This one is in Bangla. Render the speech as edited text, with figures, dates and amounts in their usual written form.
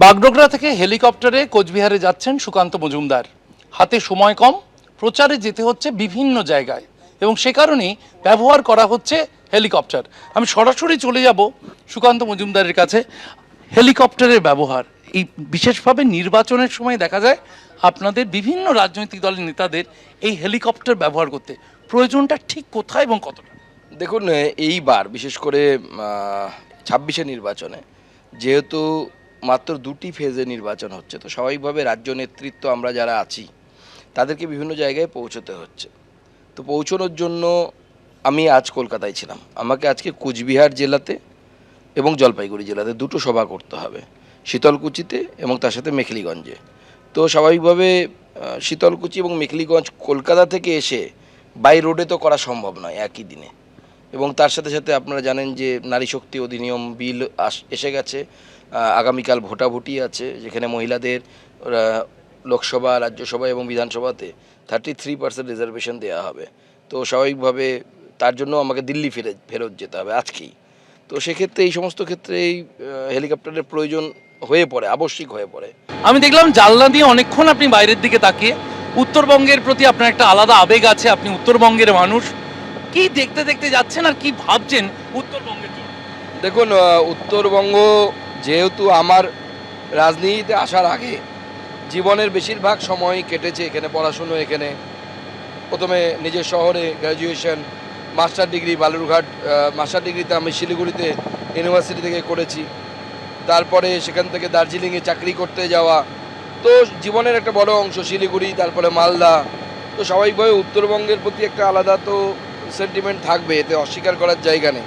বাগডোগরা থেকে হেলিকপ্টারে কোচবিহারে যাচ্ছেন সুকান্ত মজুমদার। হাতে সময় কম, প্রচারে যেতে হচ্ছে বিভিন্ন জায়গায় এবং সে কারণেই ব্যবহার করা হচ্ছে হেলিকপ্টার। আমি সরাসরি চলে যাব সুকান্ত মজুমদারের কাছে। হেলিকপ্টারের ব্যবহার এই বিশেষভাবে নির্বাচনের সময় দেখা যায় আপনাদের বিভিন্ন রাজনৈতিক দলের নেতাদের এই হেলিকপ্টার ব্যবহার করতে প্রয়োজনটা ঠিক কোথায় এবং কতটা? দেখুন, এইবার বিশেষ করে ২৬শে নির্বাচনে যেহেতু মাত্র ২টি ফেজে নির্বাচন হচ্ছে, তো স্বাভাবিকভাবে রাজ্য নেতৃত্ব আমরা যারা আছি তাদেরকে বিভিন্ন জায়গায় পৌঁছতে হচ্ছে। তো পৌঁছানোর জন্য আমি আজ কলকাতায় ছিলাম। আমাকে আজকে কুচবিহার জেলাতে এবং জলপাইগুড়ি জেলাতে দুটো সভা করতে হবে, শীতলকুচিতে এবং তার সাথে মেখলিগঞ্জে। তো স্বাভাবিকভাবে শীতলকুচি এবং মেখলিগঞ্জ কলকাতা থেকে এসে বাই রোডে তো করা সম্ভব নয় একই দিনে। এবং তার সাথে সাথে আপনারা জানেন যে নারী শক্তি অধিনিয়ম বিল এসে গেছে। আগামীকাল ভোটাভুটি আছে, যেখানে মহিলাদের লোকসভা, রাজ্যসভা এবং বিধানসভাতে 33% রিজার্ভেশন দেওয়া হবে। তো স্বাভাবিকভাবে তার জন্য আমাকে দিল্লি ফেরত যেতে হবে আজকেই। তো সেক্ষেত্রে এই সমস্ত ক্ষেত্রে এই হেলিকপ্টারের প্রয়োজন হয়ে পড়ে, আবশ্যিক হয়ে পড়ে। আমি দেখলাম জানলা দিয়ে অনেকক্ষণ আপনি বাইরের দিকে তাকিয়ে। উত্তরবঙ্গের প্রতি আপনার একটা আলাদা আবেগ আছে, আপনি উত্তরবঙ্গের মানুষ। কি দেখতে দেখতে যাচ্ছেন আর কি ভাবছেন উত্তরবঙ্গের জন্য? দেখুন, উত্তরবঙ্গ যেহেতু আমার রাজনীতিতে আসার আগে জীবনের বেশিরভাগ সময় কেটেছে এখানে, পড়াশুনো এখানে। প্রথমে নিজের শহরে graduation, master degree Balurghat, master ডিগ্রিতে আমি শিলিগুড়িতে ইউনিভার্সিটি থেকে করেছি। তারপরে সেখান থেকে দার্জিলিংয়ে চাকরি করতে যাওয়া। তো জীবনের একটা বড় অংশ শিলিগুড়ি, তারপরে মালদা। তো স্বাভাবিকভাবে উত্তরবঙ্গের প্রতি একটা আলাদা তো সেন্টিমেন্ট থাকবে, এতে অস্বীকার করার জায়গা নেই।